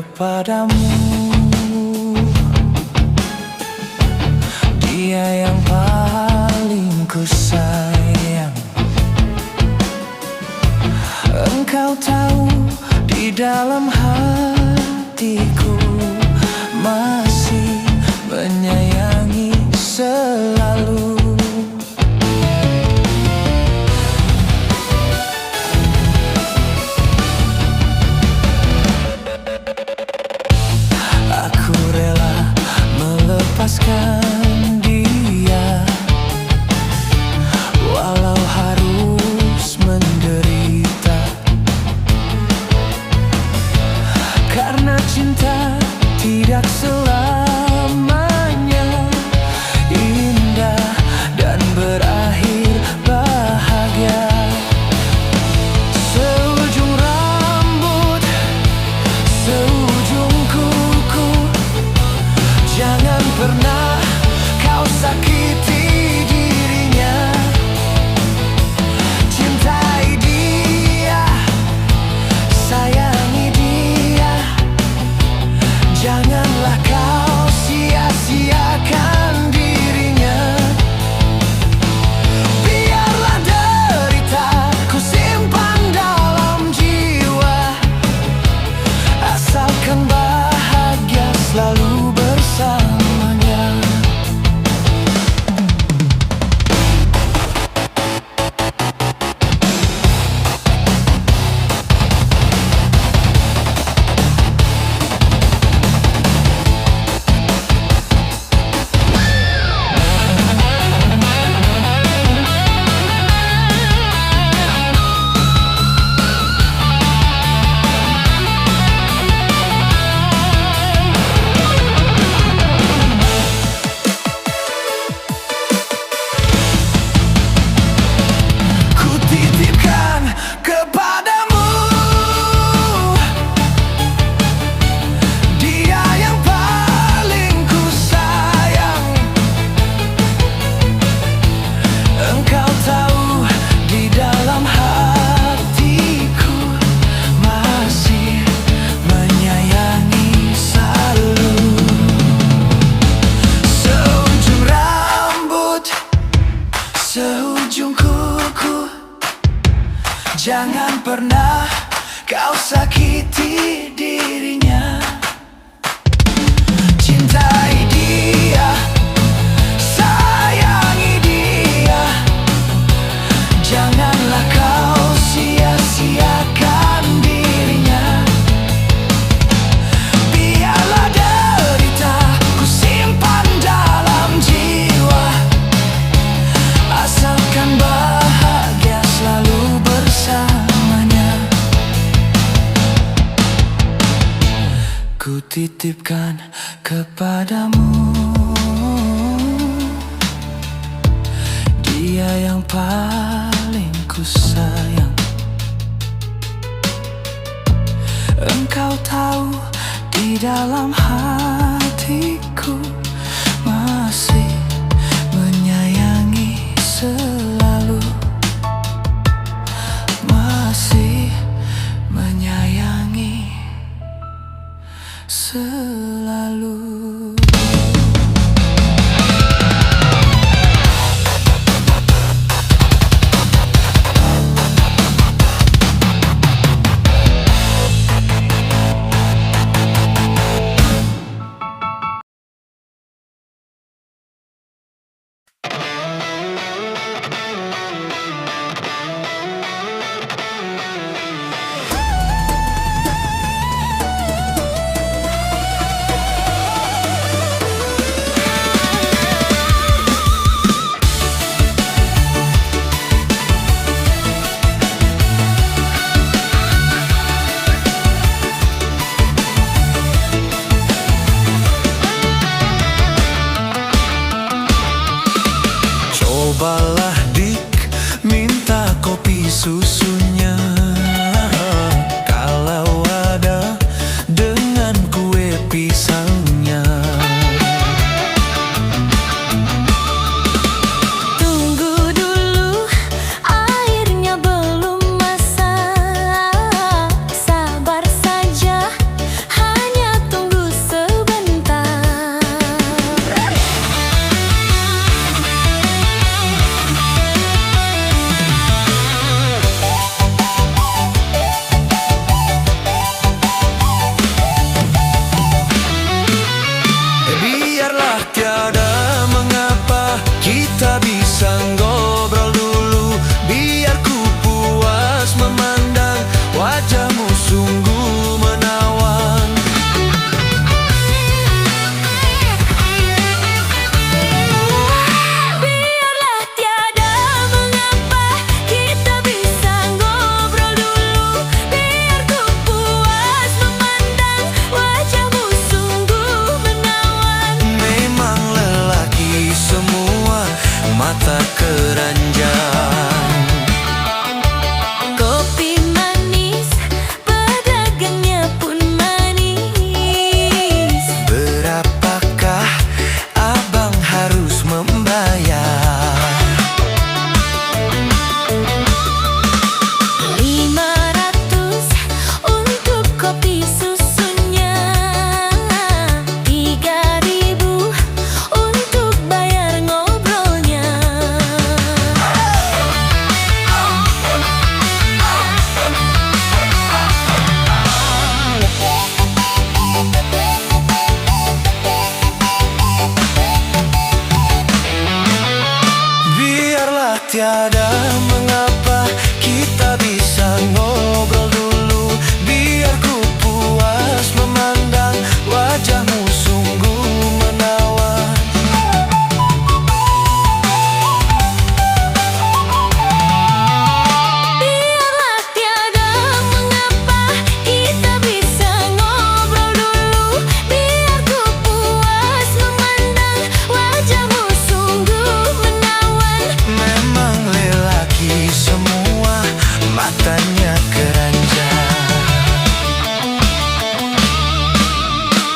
kepadamu. Dia yang paling ku sayang. Engkau tahu di dalam hatiku masih menyayangi selalu. Aku rela melepaskan dia, walau harus menderita, karena cinta tidak selamanya indah dan berakhir bahagia. Seujung rambut, seujung kuku, jangan pernah kau sakiti dirinya. Cintai dia, sayangi dia, janganlah kau sia-siakan dirinya. Biarlah derita ku simpan dalam jiwa, asalkan bahagia selalu bersamanya. Ku titipkan kepadamu dia yang paling ku sayang. Engkau tahu di dalam hatiku masih menyayangi selalu. Seujung rambut, seujung kuku, jangan pernah kau sakiti dirinya. Cintai dia, sayangi dia, janganlah kau sia-siakan dirinya. Biarlah derita ku simpan dalam jiwa, asalkan bahagia selalu bersamanya. Ku titipkan kepadamu dia yang paling ku sayang. Engkau tahu di dalam hatiku masih menyayangi selalu, masih menyayangi selalu. tiada mengapa kita bisa ngobrol dulu. Biar ku puas memandang wajahmu sungguh menawan. Biarlah tiada mengapa kita bisa ngobrol dulu. Biar ku puas memandang wajahmu sungguh menawan. Memang lelaki semua matanya keranjang.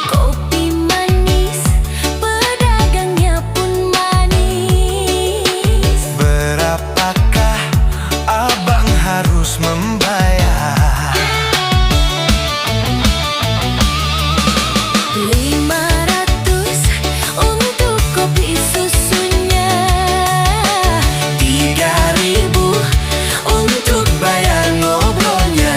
Kopi manis, pedagangnya pun manis. Berapakah abang harus membayar? 500 untuk kopi susunya, 3.000 untuk bayar ngobrolnya.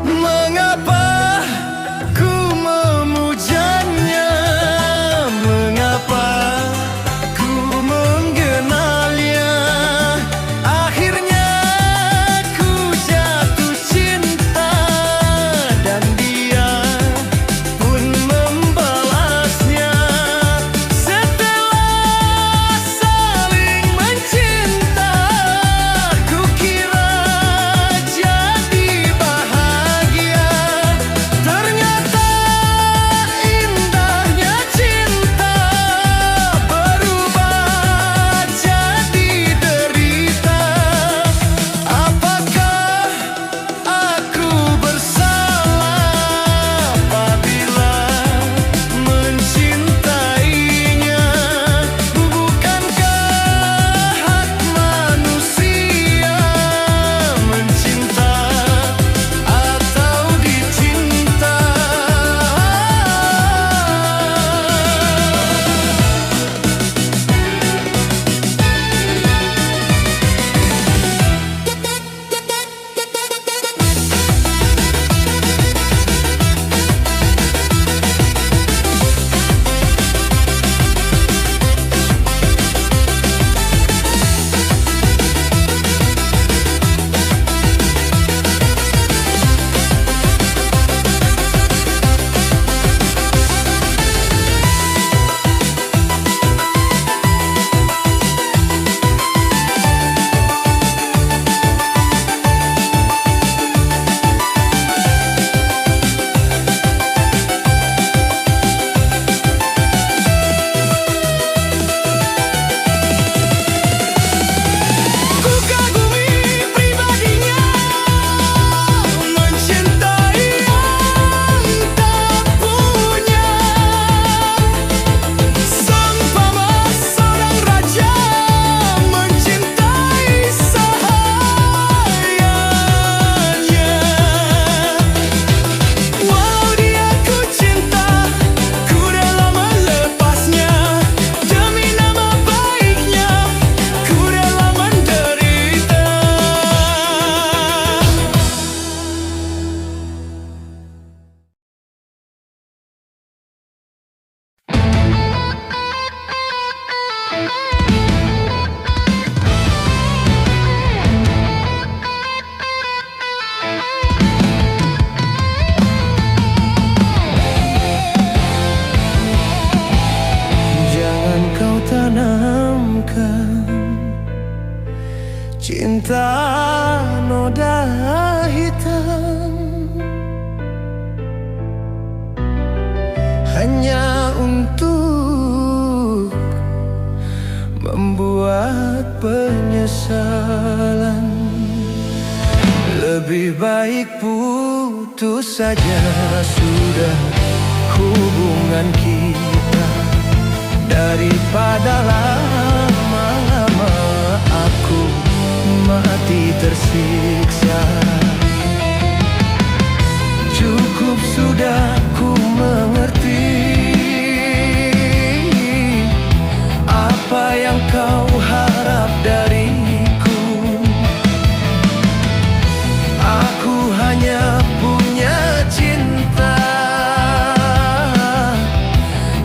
Mengapa ku memujanya? Mengapa ku mengenalnya? Akhirnya ku jatuh cinta dan dia pun membalasnya. Setelah saling mencinta, ku kira jadi bahagia. Ternyata indahnya cinta berubah jadi derita. Apakah aku bersalah apabila mencintainya? Bukankah hak manusia mencinta atau dicinta? Ku kagumi pribadinya, mencintai yang tak punya. Seumpama seorang raja mencintai sahayanya. Walau dia ku cinta, ku rela melepasnya. Demi nama baiknya, ku rela menderita. Jangan kau tanamkan cinta noda hitam hanya untuk membuat penyesalan. Lebih baik putus saja sudah hubungan kita, daripada lama-lama aku mati tersiksa. Cukup sudah ku mengerti apa yang kau harap dariku. Aku hanya punya cinta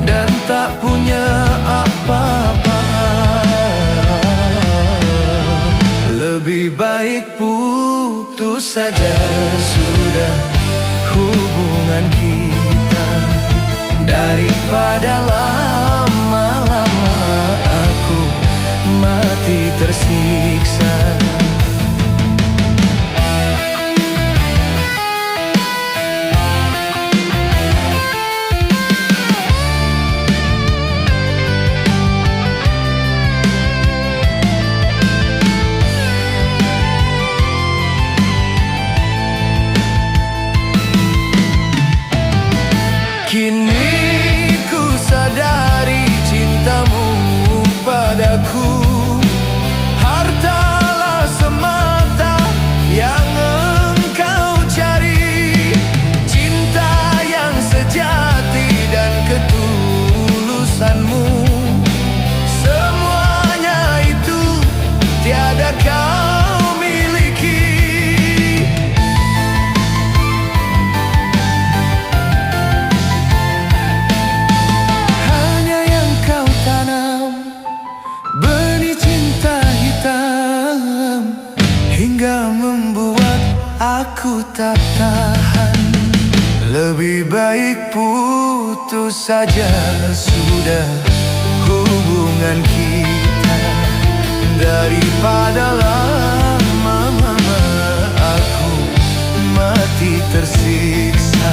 dan tak punya apa-apa. Lebih baik putus saja sudah hubungan kita, daripada lama-lama aku mati tersiksa. Kini ku sadari cintamu padaku hartalah semata yang engkau cari. Cinta yang sejati dan ketulusanmu, semuanya itu tiada kau miliki. Hingga membuat aku tak tahan. Lebih baik putus saja sudah hubungan kita, daripada lama-lama aku mati tersiksa.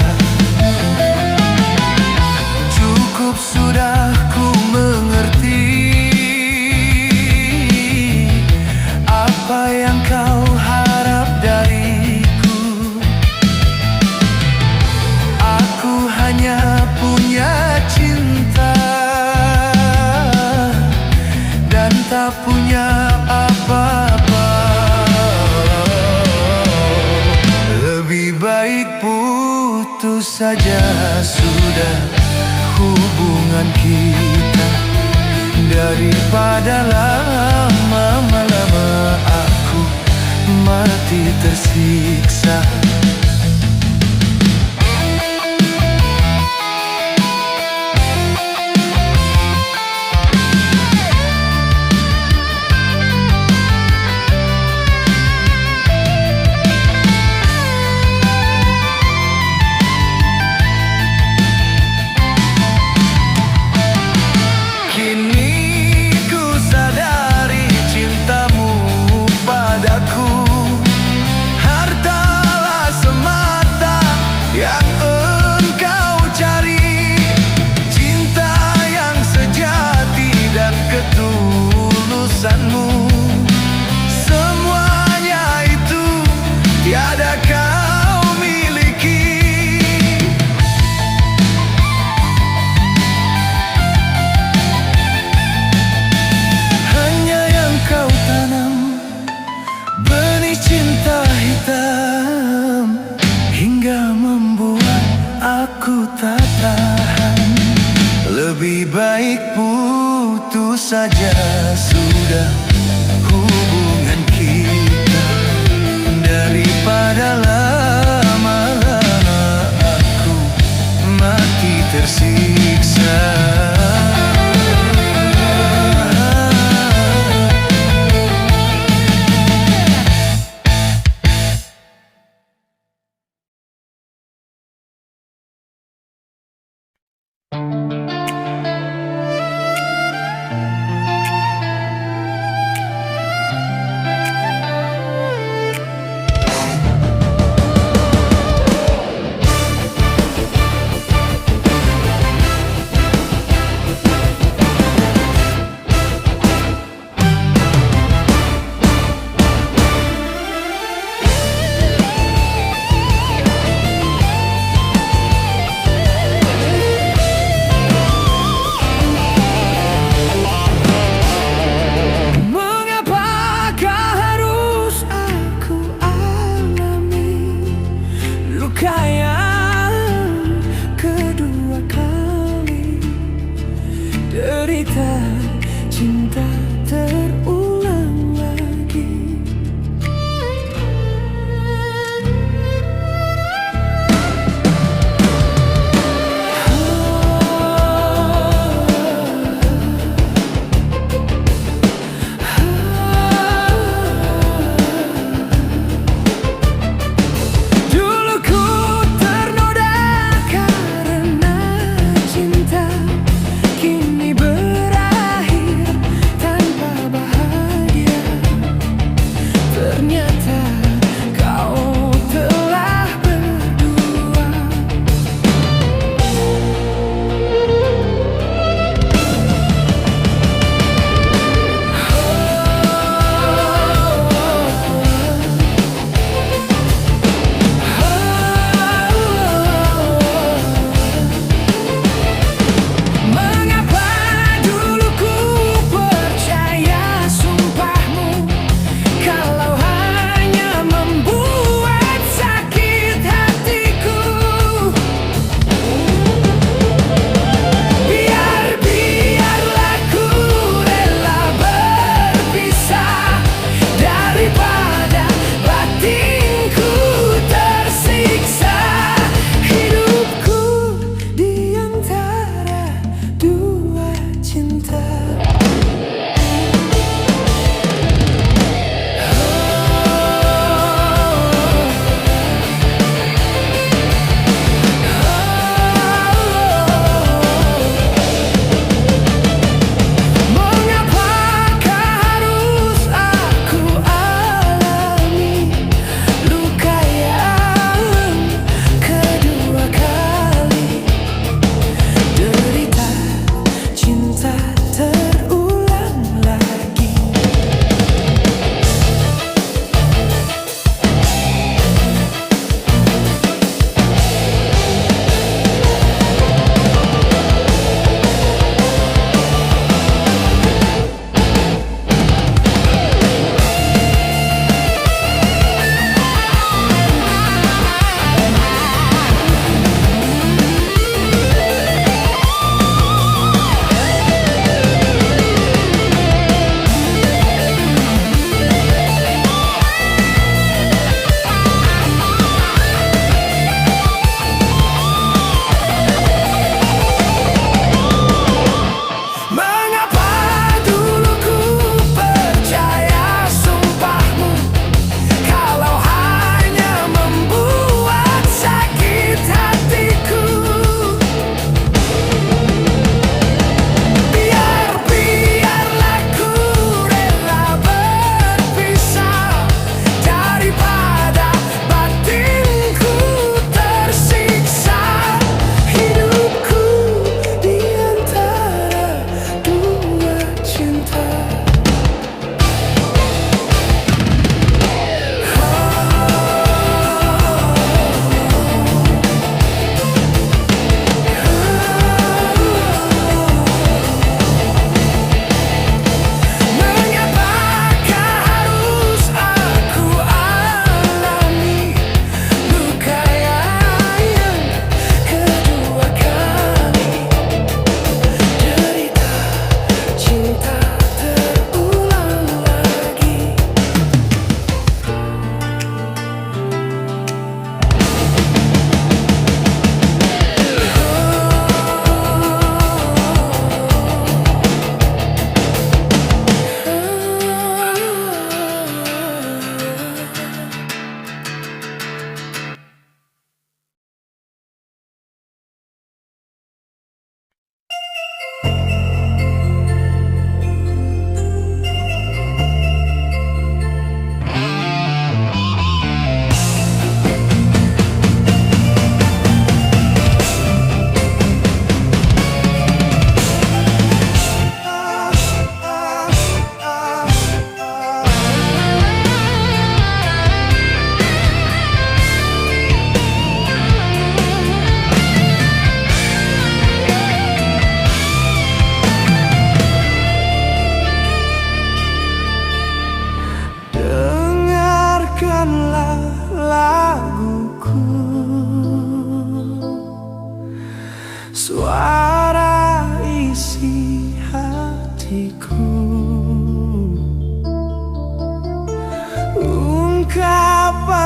Cukup sudah ku mengerti apa yang kau harap dariku. Aku hanya punya cinta dan tak punya apa-apa. Lebih baik putus saja sudah hubungan kita, daripada lama-lama aku mati tersiksa. Semuanya itu tiada kau miliki. Hanya yang kau tanam benih cinta hitam, hingga membuat aku tak tahan. Lebih baik putus saja sudah hubungan kita, daripada lama-lama aku mati tersiksa.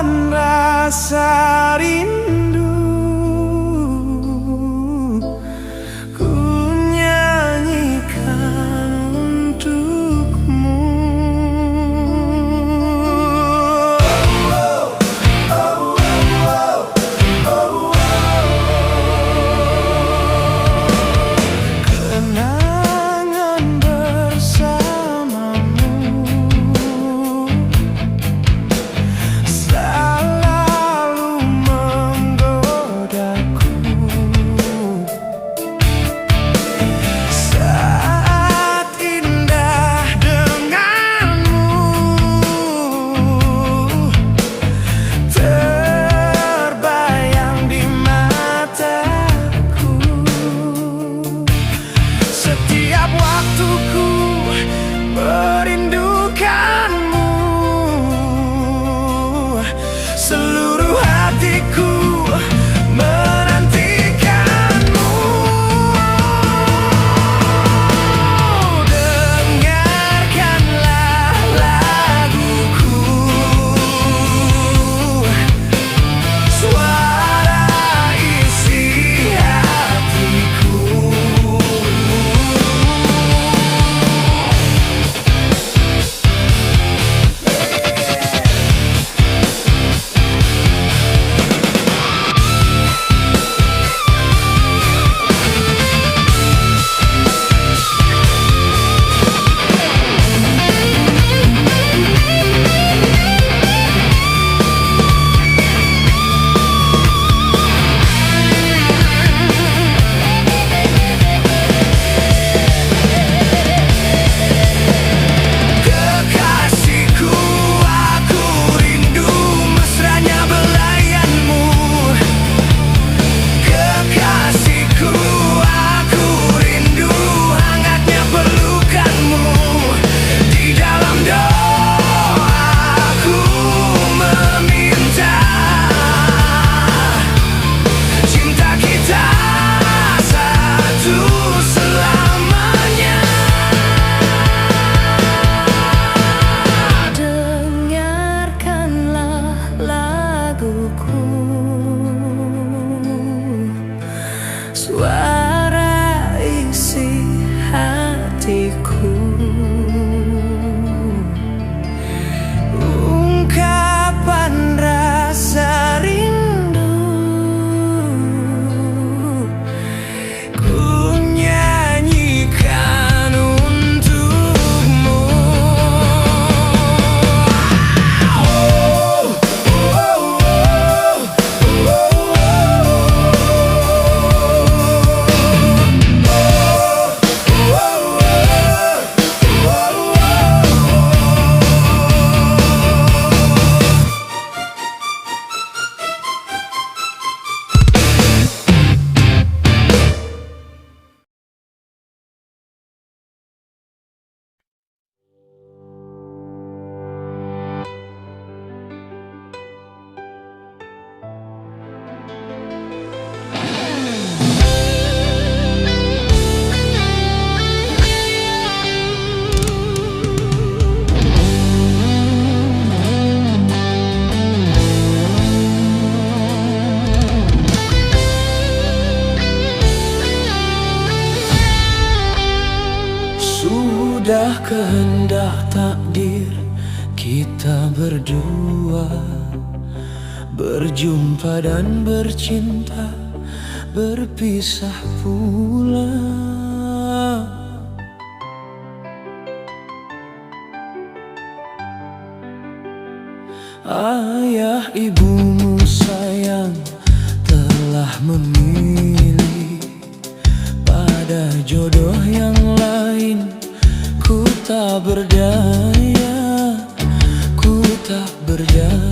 Ungkapan rasa rindu ku nyanyikan untukmu. Kenangan bersamamu selalu menggodaku. Saat indah denganmu terbayang di mataku. Setiap waktuku merindukanmu, seluruh hatiku menantikanmu. Dengarkanlah laguku, suara isi hatiku. Kekasihku, aku rindu mesranya belayanmu. Kekasihku, aku rindu hangatnya pelukanmu. Di dalam doaku meminta cinta kita satu selamanya. Dengarkanlah laguku, suara isi hatiku. Ungkapan rasa rindu ku nyanyikan untukmu. Sudah kehendak takdir kita berdua berjumpa dan bercinta, berpisah pula. Ayah ibumu sayang telah memilih pada jodoh yang lain. Ku tak berdaya, ku tak berdaya.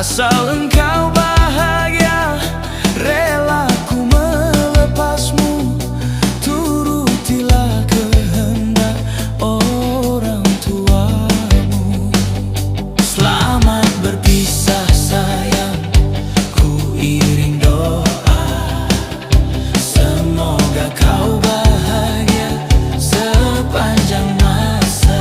Asal engkau bahagia, rela ku melepasmu. Turutilah kehendak orang tuamu. Selamat berpisah sayang, ku iring doa. Semoga kau bahagia sepanjang masa.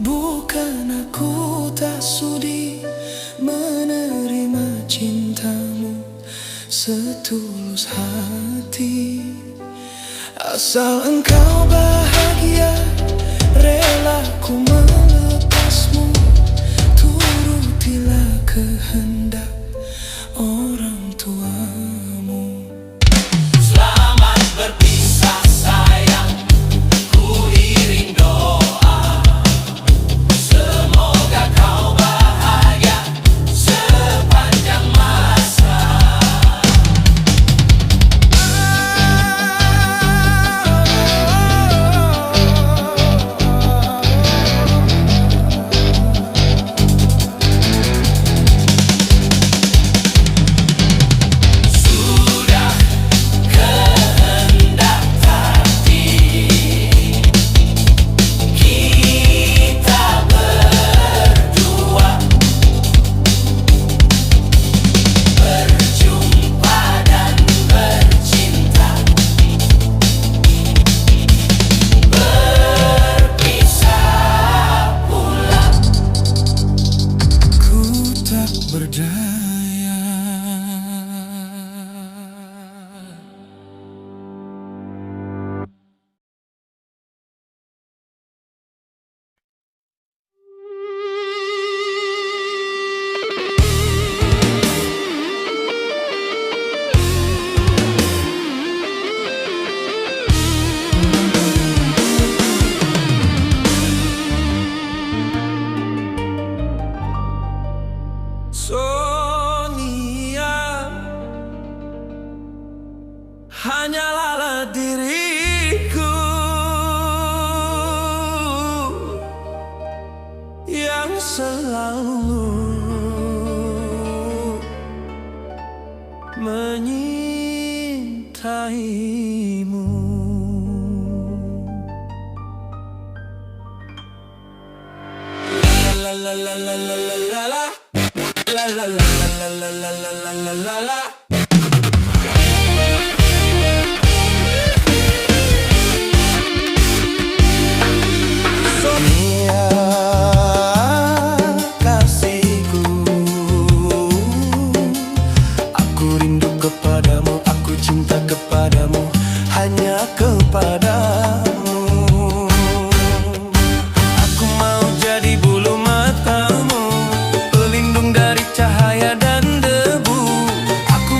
Bukan aku tak sudi menerima cintamu setulus hati. Asal engkau bahagia, rela ku melepasmu. Turutilah kehendak orang tuamu. Selamat berpisah sayang, ku iring doa. Semoga kau bahagia sepanjang masa. Sudah kehendak takdir, kita berdua berjumpa dan bercinta, berpisah pula. Ku tak berdaya. Sonia, hanyalah diriku yang selalu menyintaimu. La la la la la la la la. La la la la la la la la la la. Sonia, kasihku, aku rindu kepadamu, aku cinta kepadamu, hanya kepadamu. Aku mau jadi bulu matamu, pelindung dari cahaya dan debu. Aku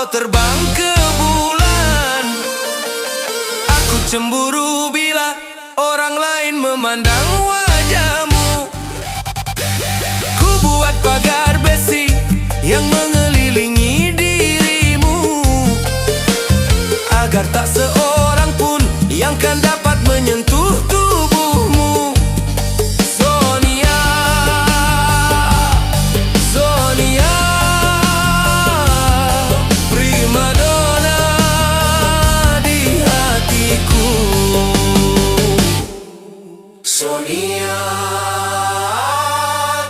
kau terbang ke bulan. Aku cemburu bila orang lain memandang wajahmu. Ku buat pagar besi yang mengelilingi dirimu, agar tak seorang pun yang kan dapat menyentuh tubuhmu. Sonia, Sonia, primadona di hatiku. Sonia,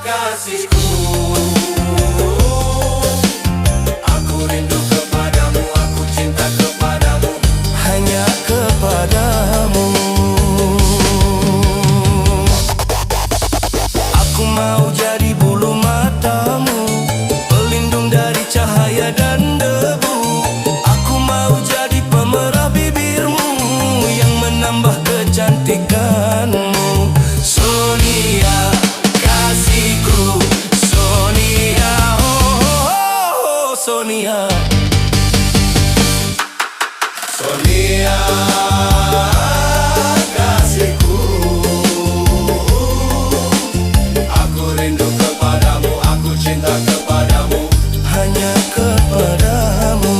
kasihku, aku rindu kepadamu, aku cinta kepadamu, hanya kepadamu. Aku mau jadi bulu matamu, pelindung dari cahaya dan debu. Aku mau jadi pemerah bibirmu yang menambah kecantikanmu. Sonia, kasihku, Sonia, oh, oh, oh, Sonia. Sonia, kasihku, aku rindu kepadamu, aku cinta kepadamu, hanya kepadamu.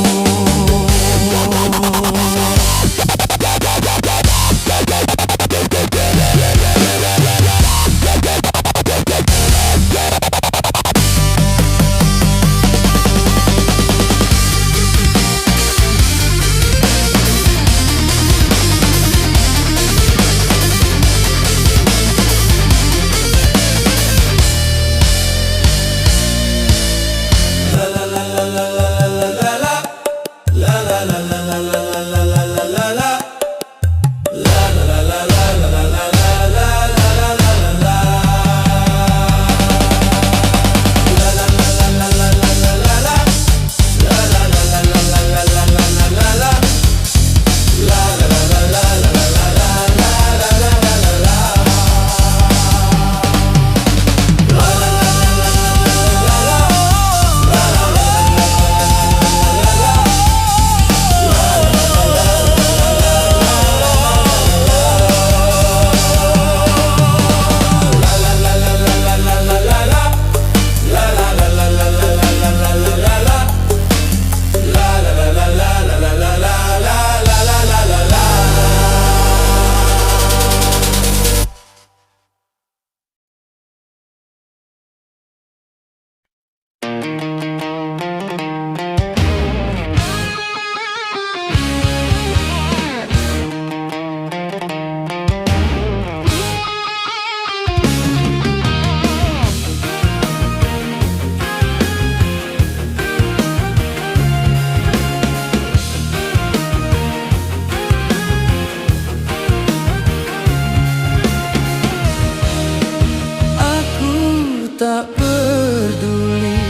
Tak peduli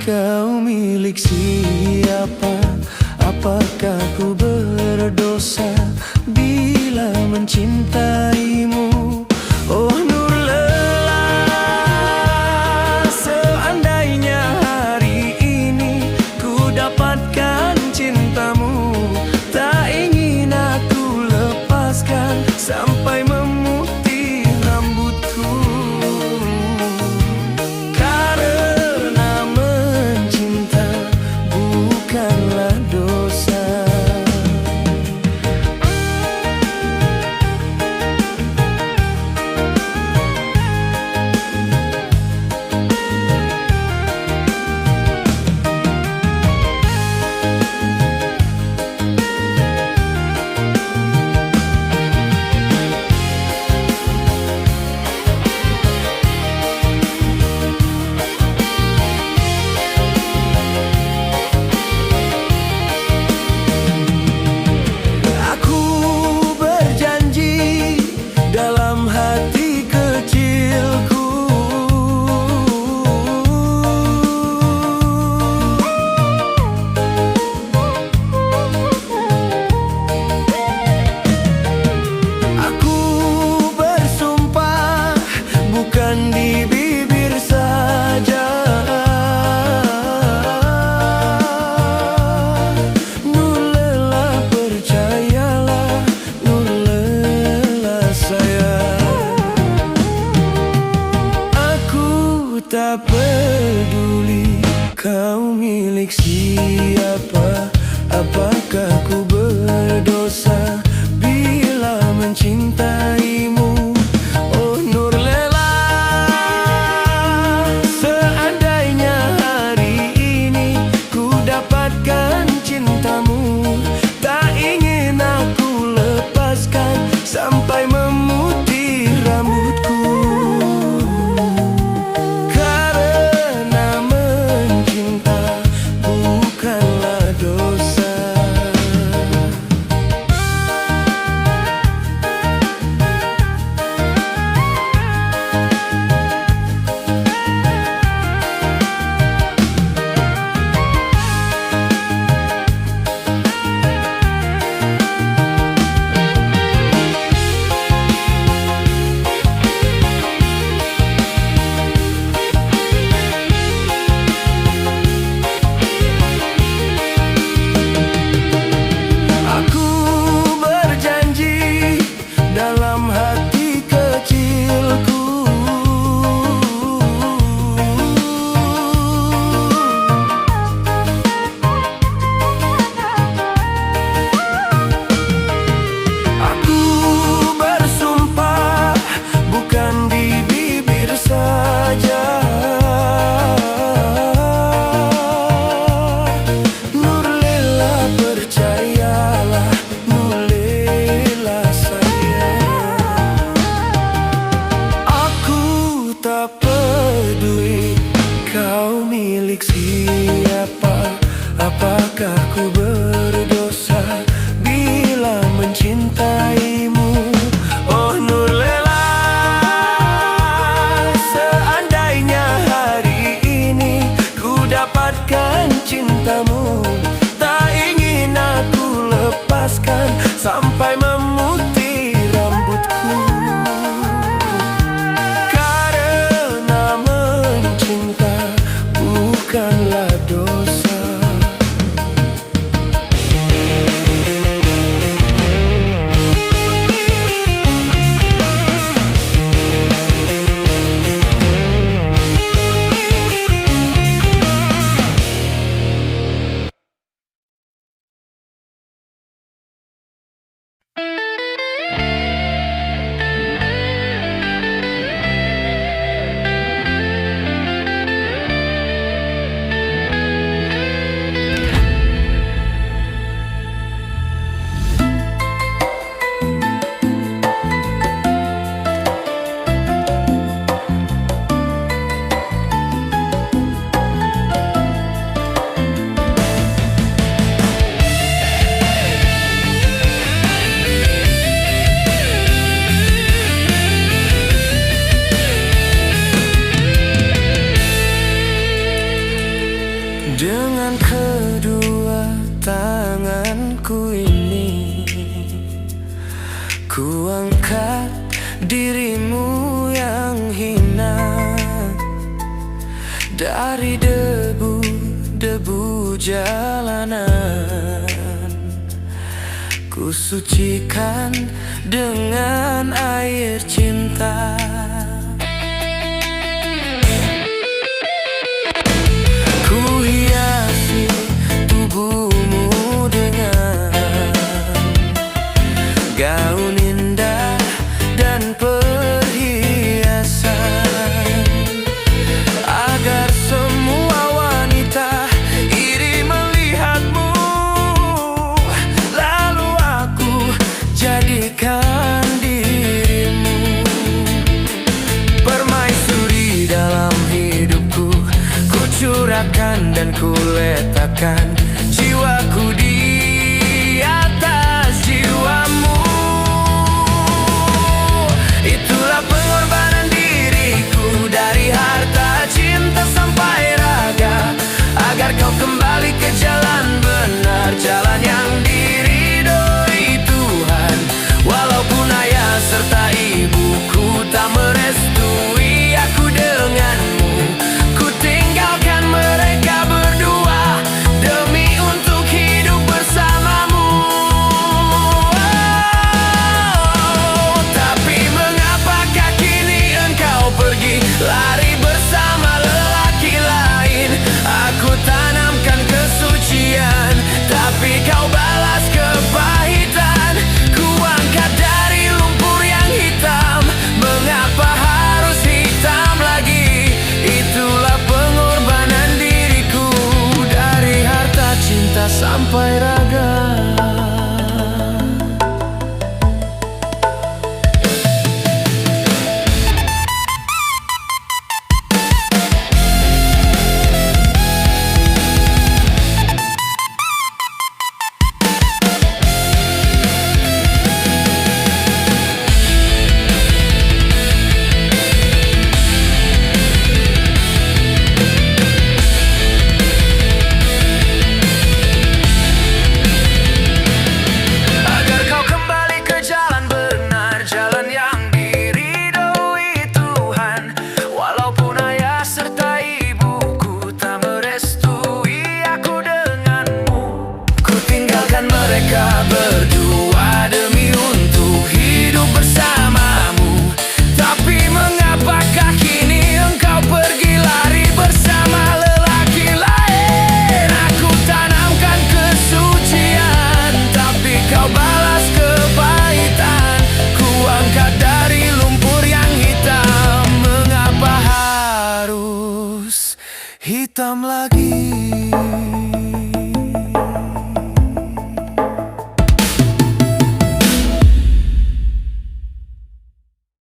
kau milik siapa, apakah ku berdosa bila mencintaimu. Oh nur lelah, seandainya hari ini ku dapatkan cintamu, tak ingin aku lepaskan sampai memutih rambutku. Karena mencinta bukanlah dosa. tanganku ini, ku angkat dirimu yang hina dari debu-debu jalanan. Ku sucikan dengan air cinta. Ku hiasi tubuhmu dengan gaun indah dan perhiasan, agar semua wanita iri melihatmu. Lalu aku jadikan dirimu permaisuri dalam hidupku. Ku curahkan dan ku letakkan jiwaku di atas jiwamu. Itulah pengorbanan diriku, dari harta, cinta sampai raga, agar kau kembali ke jalan benar, jalan yang diridhoi Tuhan. Walaupun ayah serta ibuku tak merestui aku denganmu, ku tinggalkan mereka berdua demi untuk hidup bersamamu. Oh, tapi mengapakah kini engkau pergi, lari bersama lelaki lain? Aku tanamkan kesucian, tapi kau balas kepahitan. Ku angkat dari lumpur yang hitam, mengapa harus hitam lagi? Itulah pengorbanan diriku, dari harta, cinta sampai raga. Agar kau kembali ke jalan benar, jalan yang diridhoi Tuhan. Walaupun ayah serta ibuku tak merestui aku denganmu, ku tinggalkan mereka berdua demi untuk hidup bersamamu. Tapi mengapakah kini engkau pergi, lari bersama lelaki lain? Aku tanamkan kesucian, tapi kau balas kepahitan. Ku angkat dari lumpur yang hitam, mengapa harus hitam lagi?